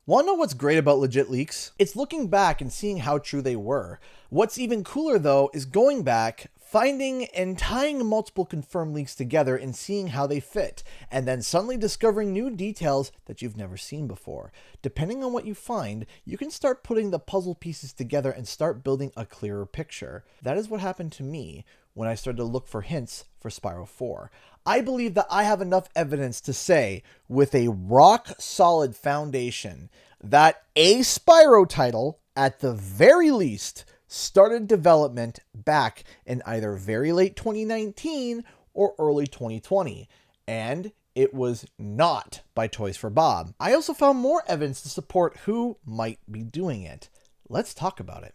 Want to know what's great about legit leaks? It's looking back and seeing how true they were. What's even cooler though is going back, finding and tying multiple confirmed leaks together and seeing how they fit, and then suddenly discovering new details that you've never seen before. Depending on what you find, you can start putting the puzzle pieces together and start building a clearer picture. That is what happened to me when I started to look for hints for Spyro 4. I believe that I have enough evidence to say, with a rock-solid foundation, that a Spyro title, at the very least, started development back in either very late 2019 or early 2020, and it was not by Toys for Bob. I also found more evidence to support who might be doing it. Let's talk about it.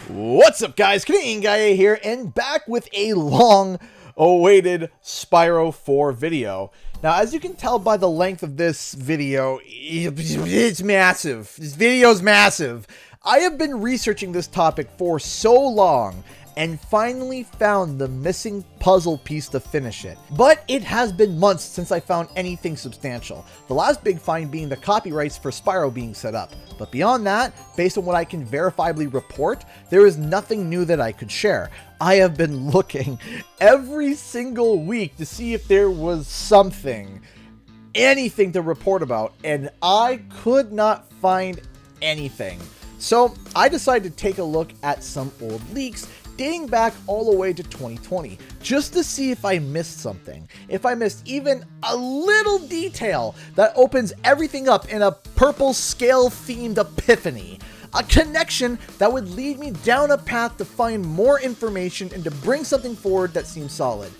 What's up, guys? Canadian Guy here, and back with a long-awaited Spyro 4 video. Now, as you can tell by the length of this video, it's massive. This video's massive. I have been researching this topic for so long and finally found the missing puzzle piece to finish it. But it has been months since I found anything substantial. The last big find being the copyrights for Spyro being set up. But beyond that, based on what I can verifiably report, there is nothing new that I could share. I have been looking every single week to see if there was anything to report about, and I could not find anything. So I decided to take a look at some old leaks dating back all the way to 2020, just to see if I missed something, if I missed even a little detail that opens everything up in a purple scale themed epiphany, a connection that would lead me down a path to find more information and to bring something forward that seems solid.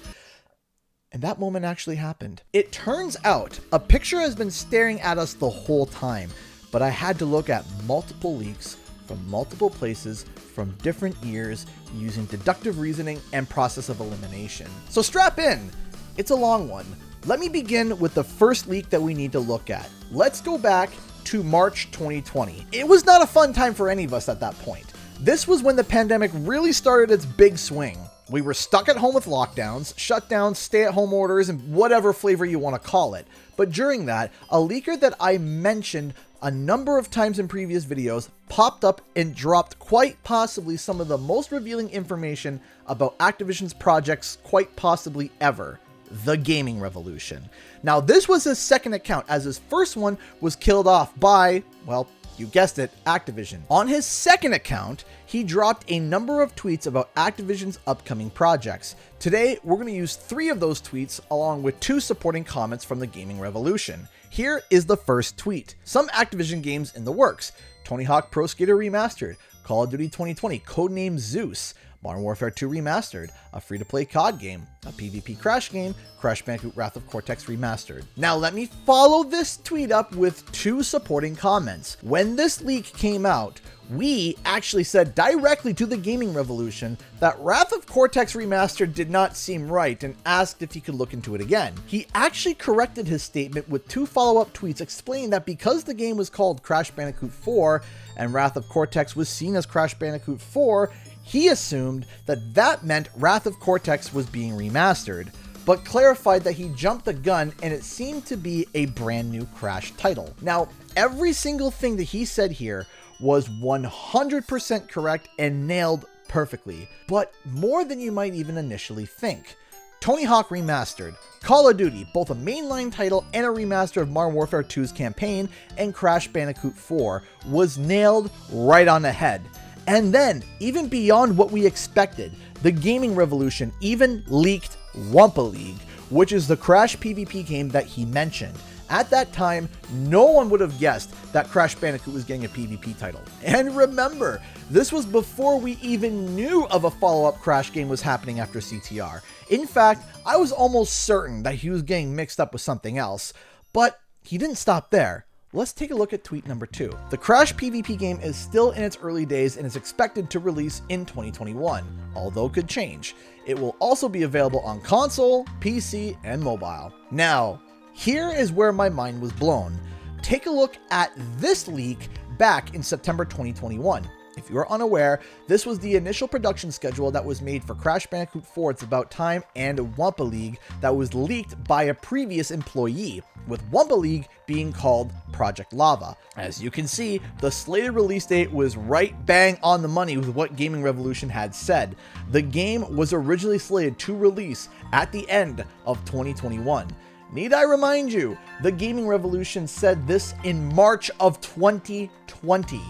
And that moment actually happened. It turns out a picture has been staring at us the whole time, but I had to look at multiple leaks from multiple places from different years using deductive reasoning and process of elimination. So strap in, it's a long one. Let me begin with the first leak that we need to look at. Let's go back to March 2020. It was not a fun time for any of us at that point. This was when the pandemic really started its big swing. We were stuck at home with lockdowns, shutdowns, stay-at-home orders, and whatever flavor you want to call it. But during that, a leaker that I mentioned a number of times in previous videos popped up and dropped quite possibly some of the most revealing information about Activision's projects quite possibly ever. The gaming revolution. Now, this was his second account, as his first one was killed off by, well, you guessed it, Activision. On his second account, he dropped a number of tweets about Activision's upcoming projects. Today, we're going to use 3 of those tweets along with 2 supporting comments from the gaming revolution. Here is the first tweet. Some Activision games in the works. Tony Hawk Pro Skater Remastered, Call of Duty 2020, codename Zeus, Modern Warfare 2 Remastered, a free-to-play COD game, a PvP Crash game, Crash Bandicoot Wrath of Cortex Remastered. Now let me follow this tweet up with 2 supporting comments. When this leak came out, we actually said directly to the gaming revolution that Wrath of Cortex Remastered did not seem right and asked if he could look into it again. He actually corrected his statement with 2 follow-up tweets explaining that because the game was called Crash Bandicoot 4 and Wrath of Cortex was seen as Crash Bandicoot 4, he assumed that that meant Wrath of Cortex was being remastered, but clarified that he jumped the gun and it seemed to be a brand new Crash title. Now, every single thing that he said here was 100% correct and nailed perfectly, but more than you might even initially think. Tony Hawk Remastered, Call of Duty, both a mainline title and a remaster of Modern Warfare 2's campaign, and Crash Bandicoot 4 was nailed right on the head. And then, even beyond what we expected, the gaming revolution even leaked Wumpa League, which is the Crash PvP game that he mentioned. At that time, no one would have guessed that Crash Bandicoot was getting a PvP title. And remember, this was before we even knew of a follow-up Crash game was happening after CTR. In fact, I was almost certain that he was getting mixed up with something else, but he didn't stop there. Let's take a look at tweet number 2. The Crash PvP game is still in its early days and is expected to release in 2021, although could change. It will also be available on console, PC, and mobile. Now, here is where my mind was blown. Take a look at this leak back in September 2021. If you are unaware, this was the initial production schedule that was made for Crash Bandicoot 4 It's About Time and Wumpa League that was leaked by a previous employee, with Wumpa League being called Project Lava. As you can see, the slated release date was right bang on the money with what Gaming Revolution had said. The game was originally slated to release at the end of 2021. Need I remind you, the Gaming Revolution said this in March of 2020.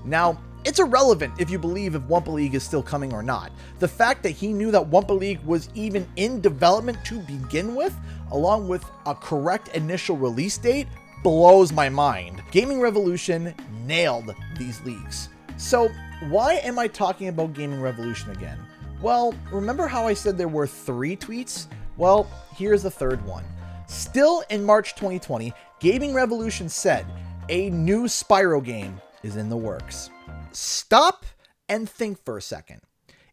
Now, it's irrelevant if you believe if Wumpa League is still coming or not. The fact that he knew that Wumpa League was even in development to begin with, along with a correct initial release date, blows my mind. Gaming Revolution nailed these leaks. So why am I talking about Gaming Revolution again? Well, remember how I said there were 3 tweets? Well, here's the third one. Still in March 2020, Gaming Revolution said a new Spyro game is in the works. Stop and think for a second.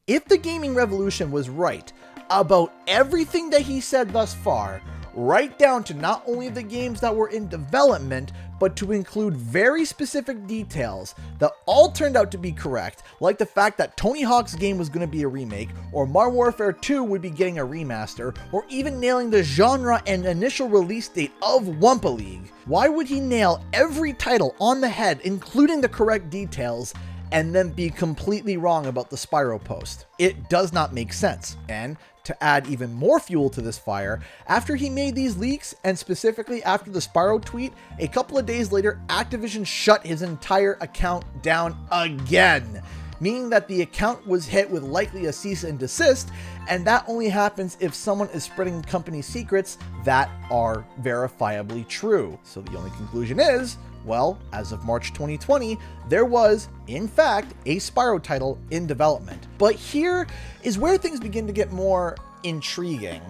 If the Gaming Revolution was right about everything that he said thus far, right down to not only the games that were in development, but to include very specific details that all turned out to be correct, like the fact that Tony Hawk's game was going to be a remake, or Modern Warfare 2 would be getting a remaster, or even nailing the genre and initial release date of Wumpa League. Why would he nail every title on the head, including the correct details, and then be completely wrong about the Spyro post? It does not make sense. And to add even more fuel to this fire, after he made these leaks, and specifically after the Spyro tweet, a couple of days later, Activision shut his entire account down again, meaning that the account was hit with likely a cease and desist, and that only happens if someone is spreading company secrets that are verifiably true. So the only conclusion is, well, as of March 2020, there was, in fact, a Spyro title in development. But here is where things begin to get more intriguing.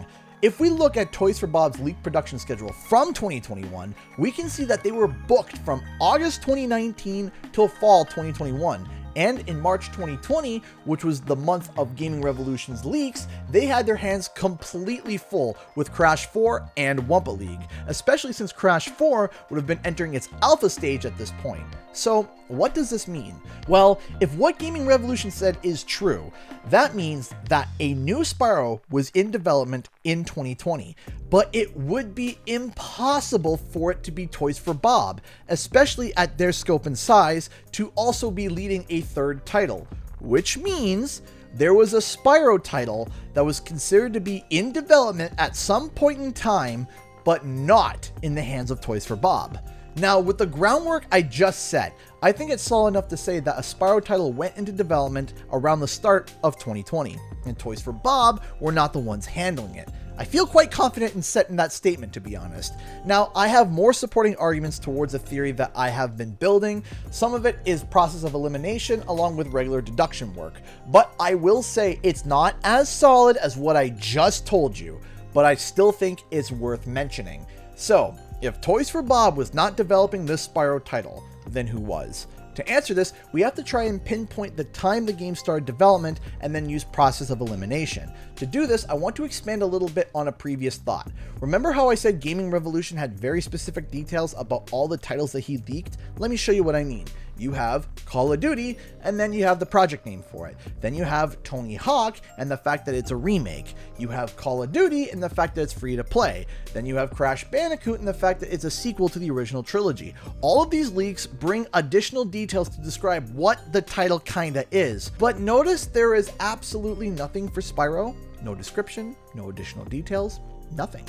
If we look at Toys for Bob's leaked production schedule from 2021, we can see that they were booked from August 2019 till fall 2021. And in March 2020, which was the month of Gaming Revolution's leaks, they had their hands completely full with Crash 4 and Wumpa League, especially since Crash 4 would have been entering its alpha stage at this point. So what does this mean? Well, if what Gaming Revolution said is true, that means that a new Spyro was in development in 2020, but it would be impossible for it to be Toys for Bob, especially at their scope and size, to also be leading a third title, which means there was a Spyro title that was considered to be in development at some point in time, but not in the hands of Toys for Bob. Now, with the groundwork I just set, I think it's solid enough to say that a Spyro title went into development around the start of 2020, and Toys for Bob were not the ones handling it. I feel quite confident in setting that statement, to be honest. Now, I have more supporting arguments towards a theory that I have been building. Some of it is process of elimination along with regular deduction work, but I will say it's not as solid as what I just told you, but I still think it's worth mentioning. So, if Toys for Bob was not developing this Spyro title, then who was? To answer this, we have to try and pinpoint the time the game started development and then use process of elimination. To do this, I want to expand a little bit on a previous thought. Remember how I said Gaming Revolution had very specific details about all the titles that he leaked? Let me show you what I mean. You have Call of Duty, and then you have the project name for it. Then you have Tony Hawk, and the fact that it's a remake. You have Call of Duty, and the fact that it's free to play. Then you have Crash Bandicoot, and the fact that it's a sequel to the original trilogy. All of these leaks bring additional details to describe what the title kinda is. But notice there is absolutely nothing for Spyro. No description, no additional details, nothing.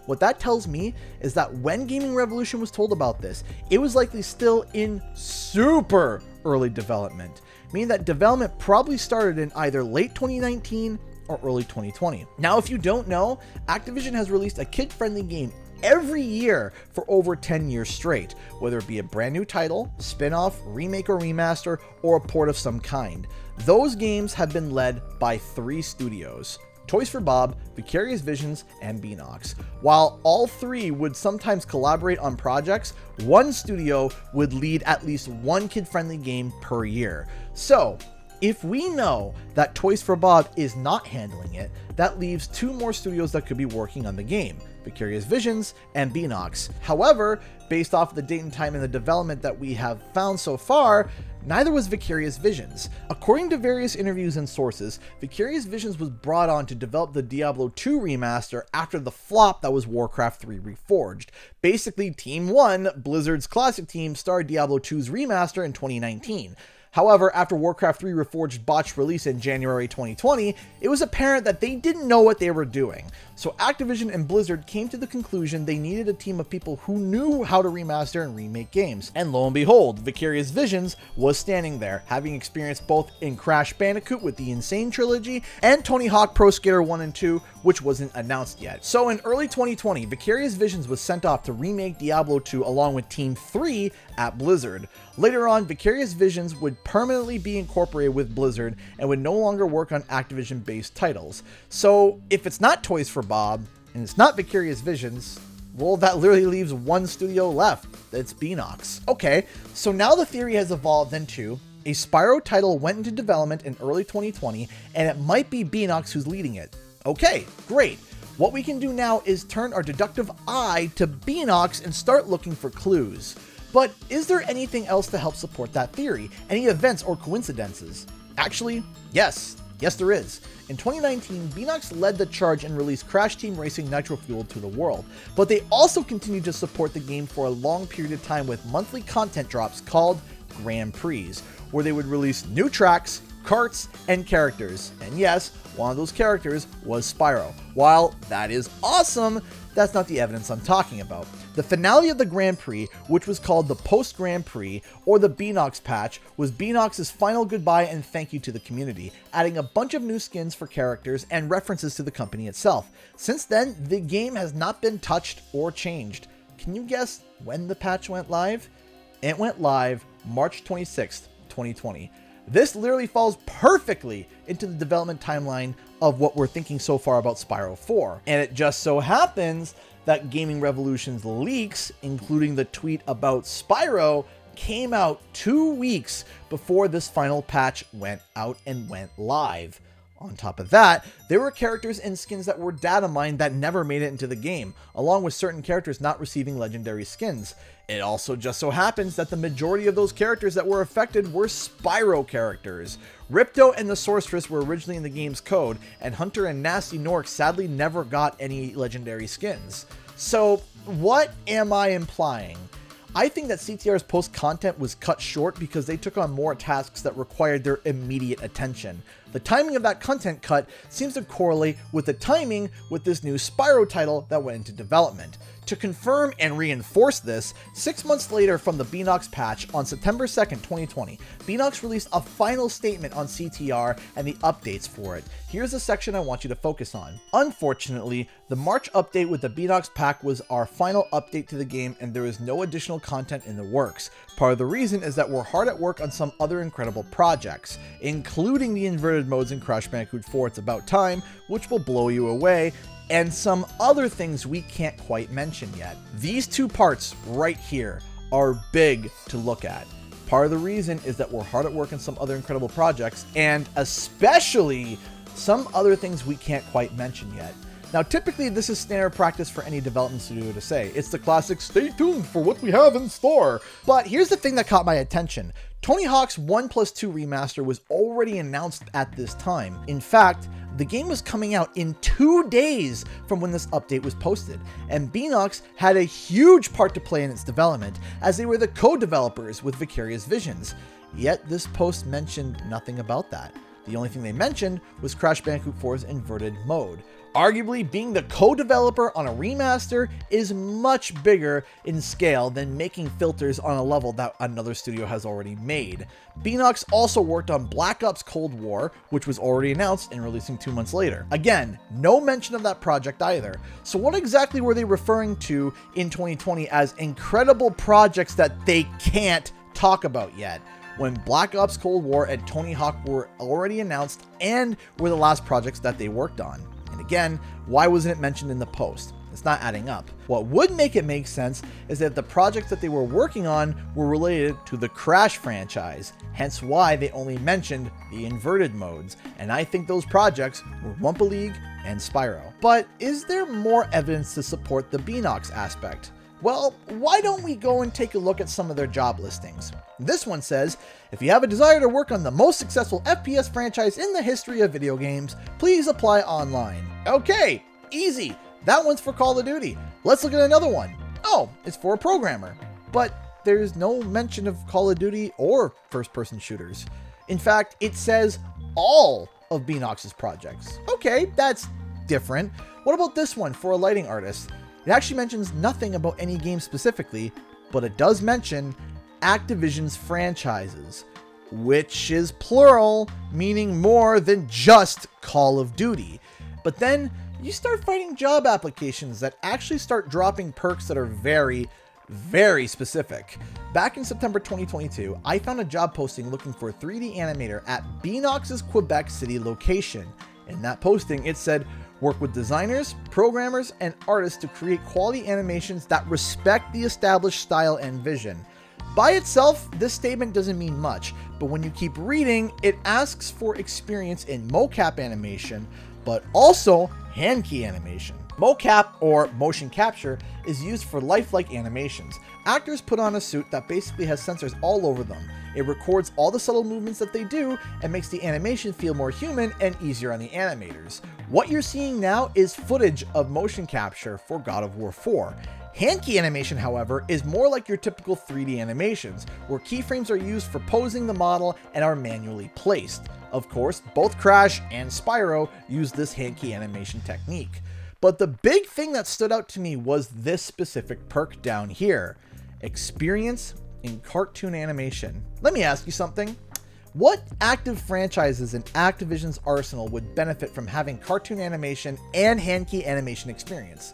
What that tells me is that when Gaming Revolution was told about this, it was likely still in super early development, meaning that development probably started in either late 2019 or early 2020. Now, if you don't know, Activision has released a kid-friendly game every year for over 10 years straight, whether it be a brand new title, spin-off, remake or remaster, or a port of some kind. Those games have been led by 3 studios: Toys for Bob, Vicarious Visions, and Beanox. While all 3 would sometimes collaborate on projects, one studio would lead at least one kid-friendly game per year. So, if we know that Toys for Bob is not handling it, that leaves 2 more studios that could be working on the game. Vicarious Visions, and Beanox. However, based off the date and time in the development that we have found so far, neither was Vicarious Visions. According to various interviews and sources, Vicarious Visions was brought on to develop the Diablo 2 remaster after the flop that was Warcraft 3 Reforged. Basically, Team 1, Blizzard's classic team, started Diablo 2's remaster in 2019. However, after Warcraft 3 Reforged botched release in January 2020, it was apparent that they didn't know what they were doing. So Activision and Blizzard came to the conclusion they needed a team of people who knew how to remaster and remake games. And lo and behold, Vicarious Visions was standing there, having experienced both in Crash Bandicoot with the Insane Trilogy and Tony Hawk Pro Skater 1 and 2, which wasn't announced yet. So in early 2020, Vicarious Visions was sent off to remake Diablo 2 along with Team 3 at Blizzard. Later on, Vicarious Visions would permanently be incorporated with Blizzard and would no longer work on Activision-based titles. So if it's not Toys for Bob, and it's not Vicarious Visions, well, that literally leaves one studio left. It's Beanox. Okay, so now the theory has evolved into a Spyro title went into development in early 2020, and it might be Beanox who's leading it. Okay, great. What we can do now is turn our deductive eye to Beanox and start looking for clues. But is there anything else to help support that theory? Any events or coincidences? Actually, yes. Yes, there is. In 2019, Beanox led the charge and released Crash Team Racing Nitro Fueled to the world, but they also continued to support the game for a long period of time with monthly content drops called Grand Prix, where they would release new tracks, karts, and characters. And yes, one of those characters was Spyro. While that is awesome, that's not the evidence I'm talking about. The finale of the Grand Prix, which was called the Post Grand Prix, or the Beanox patch, was Beanox's final goodbye and thank you to the community, adding a bunch of new skins for characters and references to the company itself. Since then, the game has not been touched or changed. Can you guess when the patch went live? It went live March 26th, 2020. This literally falls perfectly into the development timeline of what we're thinking so far about Spyro 4. And it just so happens that Gaming Revolution's leaks, including the tweet about Spyro, came out 2 weeks before this final patch went out and went live. On top of that, there were characters and skins that were data mined that never made it into the game, along with certain characters not receiving legendary skins. It also just so happens that the majority of those characters that were affected were Spyro characters. Ripto and the Sorceress were originally in the game's code, and Hunter and Nasty Nork sadly never got any legendary skins. So, what am I implying? I think that CTR's post content was cut short because they took on more tasks that required their immediate attention. The timing of that content cut seems to correlate with the timing with this new Spyro title that went into development. To confirm and reinforce this, 6 months later from the Beanox patch on September 2nd, 2020, Beanox released a final statement on CTR and the updates for it. Here's the section I want you to focus on. Unfortunately, the March update with the Beanox pack was our final update to the game and there is no additional content in the works. Part of the reason is that we're hard at work on some other incredible projects, including the inverted modes in Crash Bandicoot 4 It's About Time, which will blow you away, and some other things we can't quite mention yet. These two parts right here are big to look at. Part of the reason is that we're hard at work on some other incredible projects, and especially some other things we can't quite mention yet. Now, typically this is standard practice for any development studio to say. It's the classic, stay tuned for what we have in store. But here's the thing that caught my attention. Tony Hawk's 1+2 remaster was already announced at this time. In fact, the game was coming out in 2 days from when this update was posted, and Beanox had a huge part to play in its development, as they were the co-developers with Vicarious Visions. Yet this post mentioned nothing about that. The only thing they mentioned was Crash Bandicoot 4's inverted mode. Arguably, being the co-developer on a remaster is much bigger in scale than making filters on a level that another studio has already made. Beanox also worked on Black Ops Cold War, which was already announced and releasing 2 months later. Again, no mention of that project either. So what exactly were they referring to in 2020 as incredible projects that they can't talk about yet, when Black Ops Cold War and Tony Hawk were already announced and were the last projects that they worked on? And again, why wasn't it mentioned in the post? It's not adding up. What would make it make sense is that the projects that they were working on were related to the Crash franchise, hence why they only mentioned the inverted modes, and I think those projects were Wumpa League and Spyro. But is there more evidence to support the Beanox aspect? Well, why don't we go and take a look at some of their job listings? This one says, if you have a desire to work on the most successful FPS franchise in the history of video games, please apply online. Okay, easy. That one's for Call of Duty. Let's look at another one. Oh, it's for a programmer. But there's no mention of Call of Duty or first-person shooters. In fact, it says all of Beanox's projects. Okay, that's different. What about this one for a lighting artist? It actually mentions nothing about any game specifically, but it does mention Activision's franchises, which is plural, meaning more than just Call of Duty. But then you start finding job applications that actually start dropping perks that are very, very specific. Back in September 2022, I found a job posting looking for a 3D animator at Beanox's Quebec City location. In that posting, it said, work with designers, programmers, and artists to create quality animations that respect the established style and vision. By itself, this statement doesn't mean much, but when you keep reading, it asks for experience in mocap animation, but also hand key animation. Mocap, or motion capture, is used for lifelike animations. Actors put on a suit that basically has sensors all over them. It records all the subtle movements that they do and makes the animation feel more human and easier on the animators. What you're seeing now is footage of motion capture for God of War 4. Hand key animation, however, is more like your typical 3D animations, where keyframes are used for posing the model and are manually placed. Of course, both Crash and Spyro use this hand key animation technique. But the big thing that stood out to me was this specific perk down here: experience in cartoon animation. Let me ask you something. What active franchises in Activision's arsenal would benefit from having cartoon animation and hand key animation experience?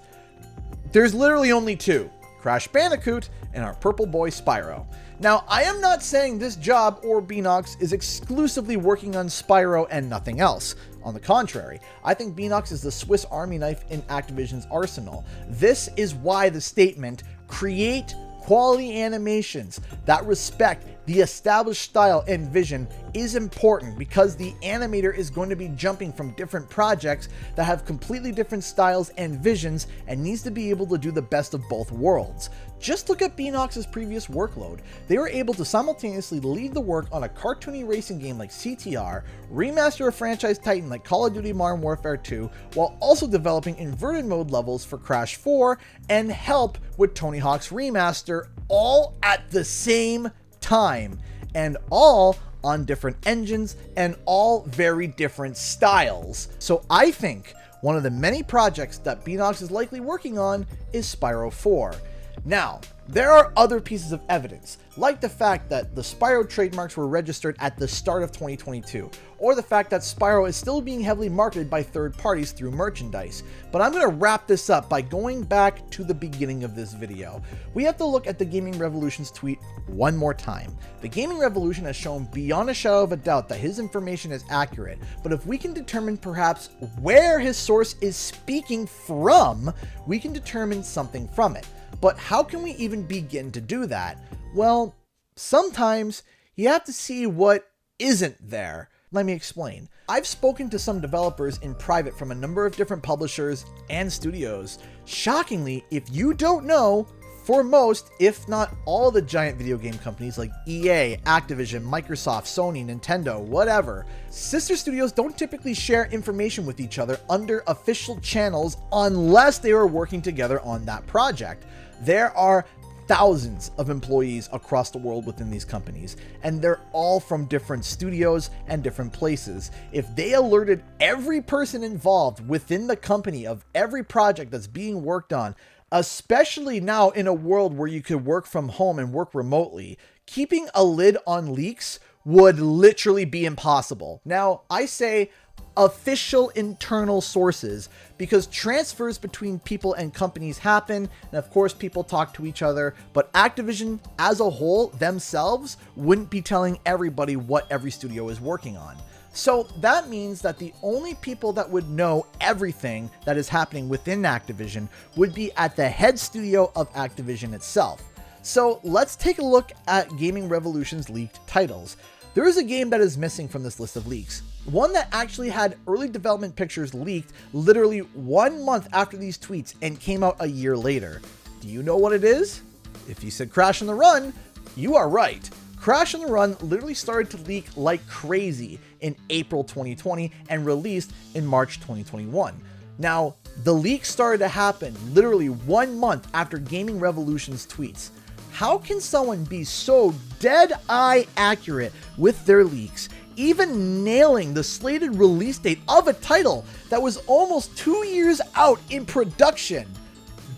There's literally only two: Crash Bandicoot and our purple boy Spyro. Now, I am not saying this job or Beanox is exclusively working on Spyro and nothing else. On the contrary, I think Beanox is the Swiss Army knife in Activision's arsenal. This is why the statement, create quality animations that respect the established style and vision, is important, because the animator is going to be jumping from different projects that have completely different styles and visions and needs to be able to do the best of both worlds. Just look at Beanox's previous workload. They were able to simultaneously lead the work on a cartoony racing game like CTR, remaster a franchise titan like Call of Duty Modern Warfare 2, while also developing inverted mode levels for Crash 4 and help with Tony Hawk's Remaster, all at the same time, and all on different engines and all very different styles. So I think one of the many projects that Beanox is likely working on is Spyro 4. Now, there are other pieces of evidence, like the fact that the Spyro trademarks were registered at the start of 2022, or the fact that Spyro is still being heavily marketed by third parties through merchandise. But I'm going to wrap this up by going back to the beginning of this video. We have to look at the Gaming Revolution's tweet one more time. The Gaming Revolution has shown beyond a shadow of a doubt that his information is accurate, but if we can determine perhaps where his source is speaking from, we can determine something from it. But how can we even begin to do that? Well, sometimes you have to see what isn't there. Let me explain. I've spoken to some developers in private from a number of different publishers and studios. Shockingly, if you don't know, for most, if not all, the giant video game companies like EA, Activision, Microsoft, Sony, Nintendo, whatever, sister studios don't typically share information with each other under official channels unless they are working together on that project. There are thousands of employees across the world within these companies, and they're all from different studios and different places. If they alerted every person involved within the company of every project that's being worked on, especially now in a world where you could work from home and work remotely, keeping a lid on leaks would literally be impossible. Now, I say official internal sources because transfers between people and companies happen, and of course people talk to each other, but Activision as a whole themselves wouldn't be telling everybody what every studio is working on. So that means that the only people that would know everything that is happening within Activision would be at the head studio of Activision itself. So let's take a look at Gaming Revolution's leaked titles. There is a game that is missing from this list of leaks. One that actually had early development pictures leaked literally 1 month after these tweets and came out a year later. Do you know what it is? If you said Crash on the Run, you are right. Crash on the Run literally started to leak like crazy in April 2020 and released in March 2021. Now, the leak started to happen literally 1 month after Gaming Revolution's tweets. How can someone be so dead-eye accurate with their leaks, even nailing the slated release date of a title that was almost 2 years out in production,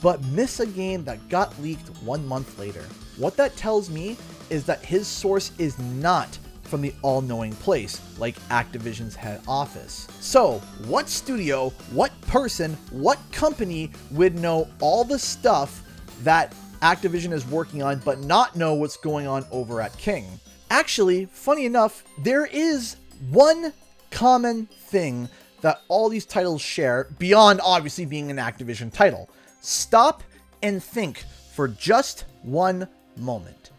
but miss a game that got leaked 1 month later? What that tells me is that his source is not from the all-knowing place like Activision's head office. So, what studio, what person, what company would know all the stuff that Activision is working on but not know what's going on over at King? Actually, funny enough, there is one common thing that all these titles share beyond obviously being an Activision title. Stop and think for just 1 moment.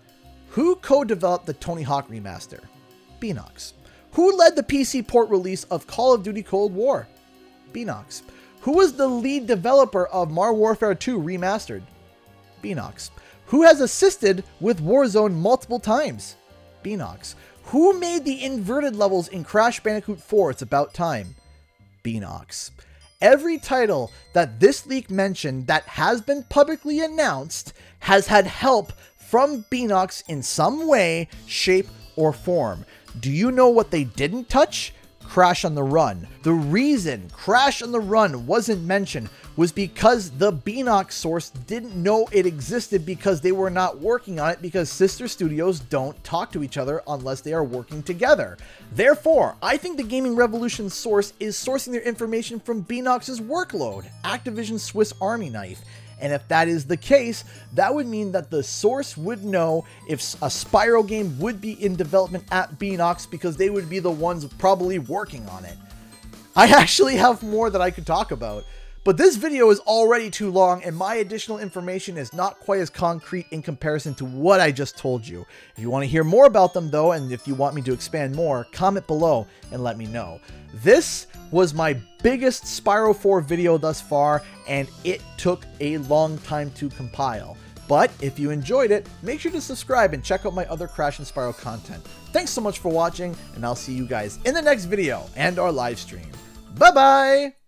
Who co-developed the Tony Hawk remaster? Beenox. Who led the PC port release of Call of Duty Cold War? Beenox. Who was the lead developer of Modern Warfare 2 Remastered? Beenox. Who has assisted with Warzone multiple times? Beenox. Who made the inverted levels in Crash Bandicoot 4 It's About Time? Beenox. Every title that this leak mentioned that has been publicly announced has had help from Beenox in some way, shape, or form. Do you know what they didn't touch? Crash on the Run. The reason Crash on the Run wasn't mentioned was because the Beenox source didn't know it existed because they were not working on it, because sister studios don't talk to each other unless they are working together. Therefore, I think the Gaming Revolution source is sourcing their information from Beenox's workload, Activision's Swiss Army knife. And if that is the case, that would mean that the source would know if a Spyro game would be in development at Beenox, because they would be the ones probably working on it. I actually have more that I could talk about, but this video is already too long and my additional information is not quite as concrete in comparison to what I just told you. If you want to hear more about them though, and if you want me to expand more, comment below and let me know. This was my biggest Spyro 4 video thus far, and it took a long time to compile. But if you enjoyed it, make sure to subscribe and check out my other Crash and Spyro content. Thanks so much for watching, and I'll see you guys in the next video and our live stream. Bye bye!